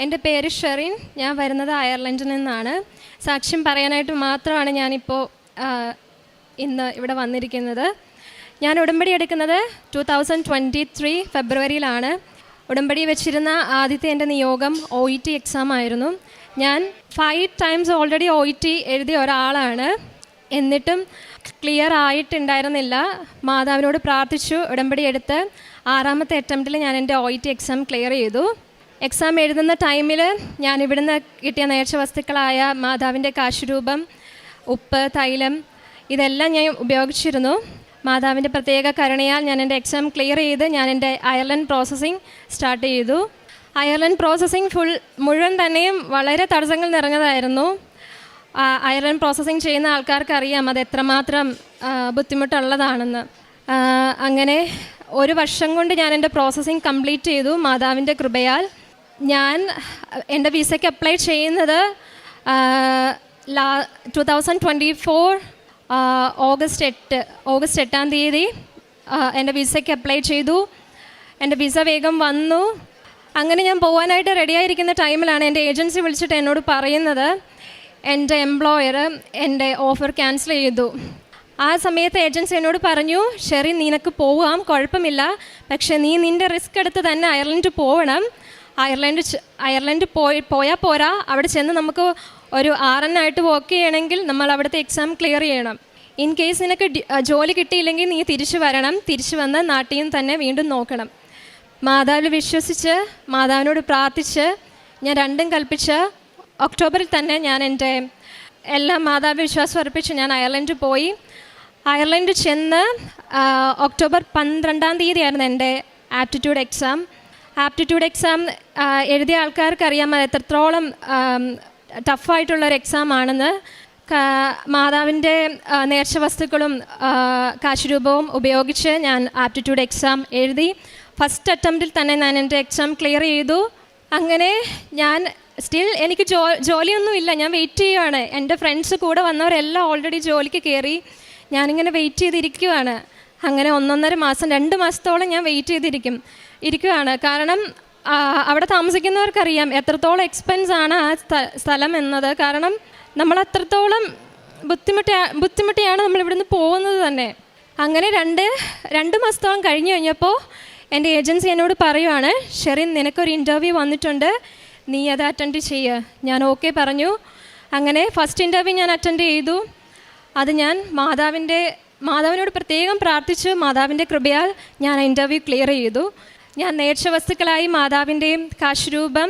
എൻ്റെ പേര് ഷെറിൻ. ഞാൻ വരുന്നത് അയർലൻഡിൽ നിന്നാണ്. സാക്ഷ്യം പറയാനായിട്ട് മാത്രമാണ് ഞാനിപ്പോൾ ഇന്ന് ഇവിടെ വന്നിരിക്കുന്നത്. ഞാൻ ഉടമ്പടി എടുക്കുന്നത് 2023 ഫെബ്രുവരിയിലാണ്. ഉടമ്പടി വെച്ചിരുന്ന ആദ്യത്തെ എൻ്റെ നിയോഗം OET എക്സാം ആയിരുന്നു. ഞാൻ 5 times ഓൾറെഡി OET എഴുതിയ ഒരാളാണ്. എന്നിട്ടും ക്ലിയർ ആയിട്ടുണ്ടായിരുന്നില്ല. മാതാവിനോട് പ്രാർത്ഥിച്ചു, ഉടമ്പടി എടുത്ത് 6ാമത്തെ അറ്റംപ്റ്റിൽ ഞാൻ എൻ്റെ OET എക്സാം ക്ലിയർ ചെയ്തു. എക്സാം എഴുതുന്ന ടൈമിൽ ഞാൻ ഇവിടുന്ന് കിട്ടിയ നേർച്ച വസ്തുക്കളായ മാതാവിൻ്റെ കാശുരൂപം, ഉപ്പ്, തൈലം ഇതെല്ലാം ഞാൻ ഉപയോഗിച്ചിരുന്നു. മാതാവിൻ്റെ പ്രത്യേക കരുണയാൽ ഞാൻ എൻ്റെ എക്സാം ക്ലിയർ ചെയ്ത് ഞാൻ എൻ്റെ അയർലൻഡ് പ്രോസസ്സിങ് സ്റ്റാർട്ട് ചെയ്തു. അയർലൻഡ് പ്രോസസ്സിങ് മുഴുവൻ തന്നെയും വളരെ തടസ്സങ്ങൾ നിറഞ്ഞതായിരുന്നു. അയർലൻഡ് പ്രോസസ്സിങ് ചെയ്യുന്ന ആൾക്കാർക്ക് അറിയാം അത് എത്രമാത്രം ബുദ്ധിമുട്ടുള്ളതാണെന്ന്. അങ്ങനെ 1 വർഷം കൊണ്ട് ഞാൻ എൻ്റെ പ്രോസസ്സിങ് കംപ്ലീറ്റ് ചെയ്തു മാതാവിൻ്റെ കൃപയാൽ. ഞാൻ എൻ്റെ വിസയ്ക്ക് അപ്ലൈ ചെയ്യുന്നത് 2024 ഓഗസ്റ്റ് 8-ാം തീയതി എൻ്റെ വിസയ്ക്ക് അപ്ലൈ ചെയ്തു. എൻ്റെ വിസ വേഗം വന്നു. അങ്ങനെ ഞാൻ പോകാനായിട്ട് റെഡിയായിരിക്കുന്ന ടൈമിലാണ് എൻ്റെ ഏജൻസി വിളിച്ചിട്ട് എന്നോട് പറയുന്നത് എൻ്റെ എംപ്ലോയർ എൻ്റെ ഓഫർ ക്യാൻസൽ ചെയ്തു. ആ സമയത്ത് ഏജൻസി എന്നോട് പറഞ്ഞു, ഷെറി നിനക്ക് പോവാം, കുഴപ്പമില്ല, പക്ഷേ നീ നിൻ്റെ റിസ്ക് എടുത്ത് തന്നെ അയർലൻഡ് പോകണം. അയർലൻഡ് പോയാൽ പോരാ, അവിടെ ചെന്ന് നമുക്ക് ഒരു RN ആയിട്ട് വർക്ക് ചെയ്യണമെങ്കിൽ നമ്മൾ അവിടുത്തെ എക്സാം ക്ലിയർ ചെയ്യണം. ഇൻ കേസ് നിനക്ക് ജോലി കിട്ടിയില്ലെങ്കിൽ നീ തിരിച്ചു വരണം, തിരിച്ചു വന്ന് നാട്ടിൽ തന്നെ വീണ്ടും നോക്കണം. മാതാവിൽ വിശ്വസിച്ച് മാതാവിനോട് പ്രാർത്ഥിച്ച് ഞാൻ രണ്ടും കൽപ്പിച്ച് ഒക്ടോബറിൽ തന്നെ ഞാൻ എൻ്റെ എല്ലാ മാതാവിൽ വിശ്വാസം അർപ്പിച്ച് ഞാൻ അയർലൻഡ് പോയി. അയർലൻഡ് ചെന്ന് ഒക്ടോബർ 12-ാം തീയതിയായിരുന്നു എൻ്റെ ആപ്റ്റിറ്റ്യൂഡ് എക്സാം എഴുതിയ ആൾക്കാർക്കറിയാം അത് എത്രത്തോളം ടഫായിട്ടുള്ളൊരു എക്സാം ആണെന്ന്. മാതാവിൻ്റെ നേർച്ച വസ്തുക്കളും കാശുരൂപവും ഉപയോഗിച്ച് ഞാൻ ആപ്റ്റിറ്റ്യൂഡ് എക്സാം എഴുതി. ഫസ്റ്റ് അറ്റംപ്റ്റിൽ തന്നെ ഞാൻ എൻ്റെ എക്സാം ക്ലിയർ ചെയ്തു. അങ്ങനെ ഞാൻ സ്റ്റിൽ എനിക്ക് ജോലിയൊന്നുമില്ല, ഞാൻ വെയിറ്റ് ചെയ്യുകയാണ്. എൻ്റെ ഫ്രണ്ട്സ് കൂടെ വന്നവരെല്ലാം ഓൾറെഡി ജോലിക്ക് കയറി. ഞാനിങ്ങനെ വെയിറ്റ് ചെയ്തിരിക്കുകയാണ്. അങ്ങനെ 1.5 മാസം 2 മാസത്തോളം ഞാൻ വെയിറ്റ് ചെയ്തിരിക്കുകയാണ്. കാരണം അവിടെ താമസിക്കുന്നവർക്കറിയാം എത്രത്തോളം എക്സ്പെൻസ് ആണ് ആ സ്ഥലം എന്നത്. കാരണം നമ്മൾ അത്രത്തോളം ബുദ്ധിമുട്ടിയാണ് നമ്മളിവിടുന്ന് പോകുന്നത് തന്നെ. അങ്ങനെ 2 മാസത്തോളം കഴിഞ്ഞപ്പോൾ എൻ്റെ ഏജൻസി എന്നോട് പറയുവാണ്, ഷെറിൻ നിനക്കൊരു ഇൻ്റർവ്യൂ വന്നിട്ടുണ്ട്, നീ അത് അറ്റൻഡ് ചെയ്യുക. ഞാൻ ഓക്കെ പറഞ്ഞു. അങ്ങനെ ഫസ്റ്റ് ഇൻ്റർവ്യൂ ഞാൻ അറ്റൻഡ് ചെയ്തു. അത് ഞാൻ മാതാവിനോട് പ്രത്യേകം പ്രാർത്ഥിച്ചു. മാതാവിൻ്റെ കൃപയാൽ ഞാൻ ഇൻ്റർവ്യൂ ക്ലിയർ ചെയ്തു. ഞാൻ നേർച്ച വസ്തുക്കളായി മാതാവിൻ്റെയും കാശുരൂപം,